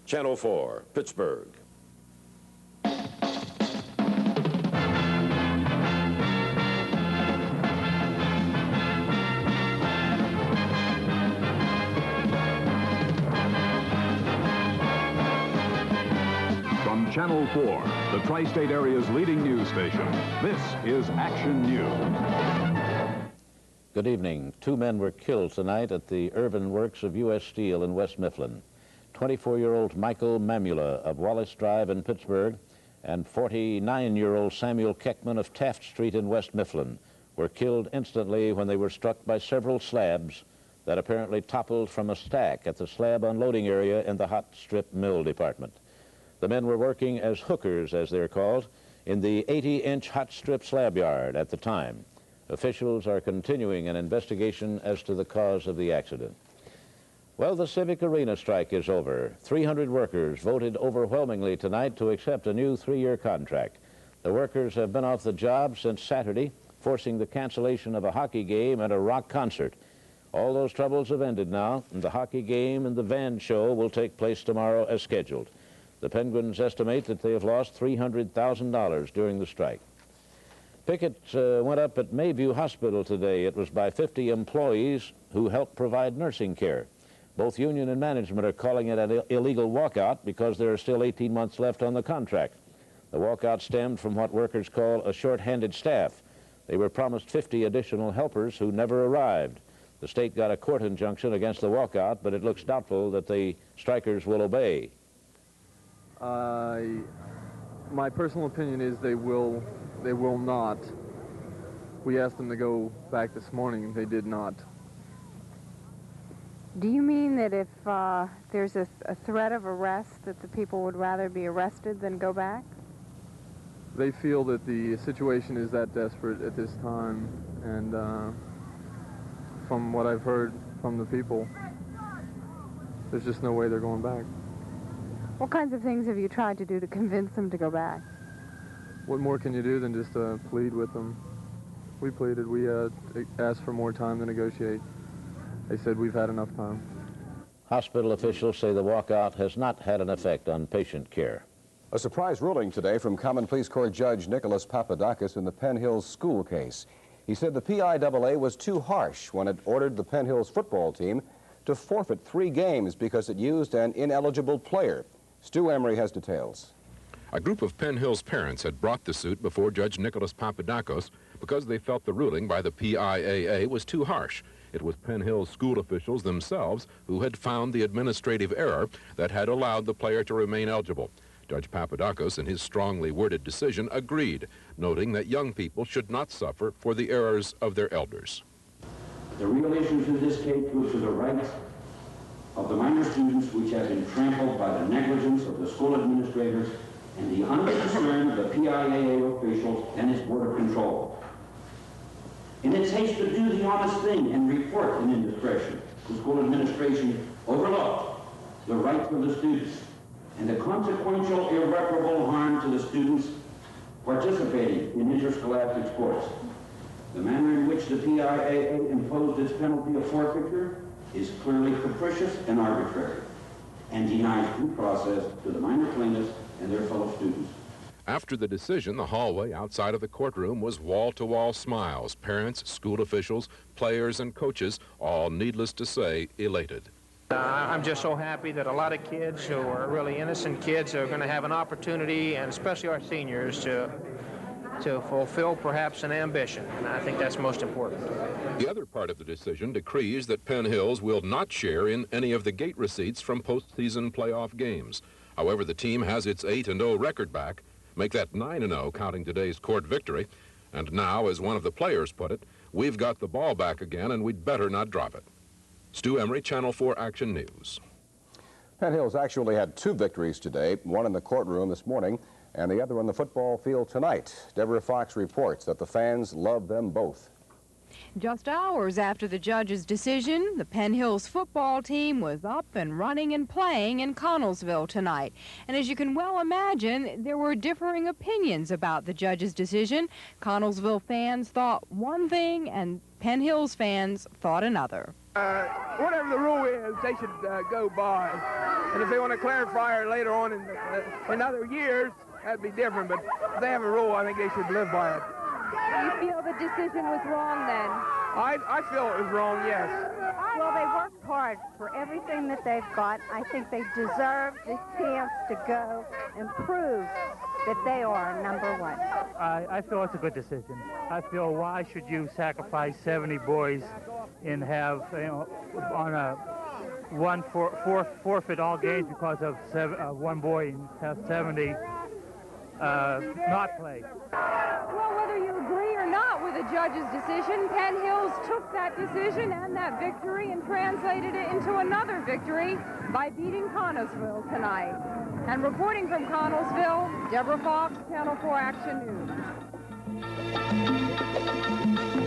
Channel 4, Pittsburgh. From Channel 4, the tri-state area's leading news station, this is Action News. Good evening. 2 men were killed tonight at the Irvin Works of U.S. Steel in West Mifflin. 24-year-old Michael Mamula of Wallace Drive in Pittsburgh and 49-year-old Samuel Keckman of Taft Street in West Mifflin were killed instantly when they were struck by several slabs that apparently toppled from a stack at the slab unloading area in the hot strip mill department. The men were working as hookers, as they're called, in the 80-inch hot strip slab yard at the time. Officials are continuing an investigation as to the cause of the accident. Well, the Civic Arena strike is over. 300 workers voted overwhelmingly tonight to accept a new 3-year contract. The workers have been off the job since Saturday, forcing the cancellation of a hockey game and a rock concert. All those troubles have ended now, and the hockey game and the van show will take place tomorrow as scheduled. The Penguins estimate that they have lost $300,000 during the strike. Pickets went up at Mayview Hospital today. It was by 50 employees who helped provide nursing care. Both union and management are calling it an illegal walkout because there are still 18 months left on the contract. The walkout stemmed from what workers call a short-handed staff. They were promised 50 additional helpers who never arrived. The state got a court injunction against the walkout, but it looks doubtful that the strikers will obey. My personal opinion is they will not. We asked them to go back this morning, and they did not. Do you mean that if there's a threat of arrest, that the people would rather be arrested than go back? They feel that the situation is that desperate at this time, and from what I've heard from the people, there's just no way they're going back. What kinds of things have you tried to do to convince them to go back? What more can you do than just plead with them? We pleaded. We asked for more time to negotiate. They said we've had enough time. Hospital officials say the walkout has not had an effect on patient care. A surprise ruling today from Common Pleas Court Judge Nicholas Papadakis in the Penn Hills school case. He said the PIAA was too harsh when it ordered the Penn Hills football team to forfeit 3 games because it used an ineligible player. Stu Emery has details. A group of Penn Hills parents had brought the suit before Judge Nicholas Papadakis because they felt the ruling by the PIAA was too harsh. It was Penn Hills school officials themselves who had found the administrative error that had allowed the player to remain eligible. Judge Papadakis, in his strongly worded decision, agreed, noting that young people should not suffer for the errors of their elders. The real issues in this case go to the rights of the minor students, which have been trampled by the negligence of the school administrators and the unconcern of the PIAA officials and its Board of Control. In its haste to do the honest thing and report an indiscretion, the school administration overlooked the rights of the students and the consequential irreparable harm to the students participating in interscholastic sports. The manner in which the PIAA imposed its penalty of forfeiture is clearly capricious and arbitrary and denies due process to the minor plaintiffs and their fellow students. After the decision, the hallway outside of the courtroom was wall-to-wall smiles. Parents, school officials, players, and coaches, all needless to say, elated. I'm just so happy that a lot of kids who are really innocent kids are going to have an opportunity, and especially our seniors, to fulfill perhaps an ambition, and I think that's most important. The other part of the decision decrees that Penn Hills will not share in any of the gate receipts from postseason playoff games. However, the team has its 8-0 record back, make that 9-0 counting today's court victory, and now, as one of the players put it, we've got the ball back again and we'd better not drop it. Stu Emery, Channel 4 Action News. Penn Hills actually had 2 victories today, one in the courtroom this morning and the other on the football field tonight. Deborah Fox reports that the fans love them both. Just hours after the judge's decision, the Penn Hills football team was up and running and playing in Connellsville tonight. And as you can well imagine, there were differing opinions about the judge's decision. Connellsville fans thought one thing and Penn Hills fans thought another. Whatever the rule is, they should go by. And if they want to clarify it later on in other years, that'd be different. But if they have a rule, I think they should live by it. You feel the decision was wrong then? I feel it was wrong, yes. Well, they worked hard for everything that they've got. I think they deserve the chance to go and prove that they are number one. I feel it's a good decision. I feel, why should you sacrifice 70 boys and have, on a forfeit all games because of one boy and have 70 not play? Well, whether you agree or not with the judge's decision, Penn Hills took that decision and that victory and translated it into another victory by beating Connellsville tonight. And reporting from Connellsville, Deborah Fox, Channel 4 Action News.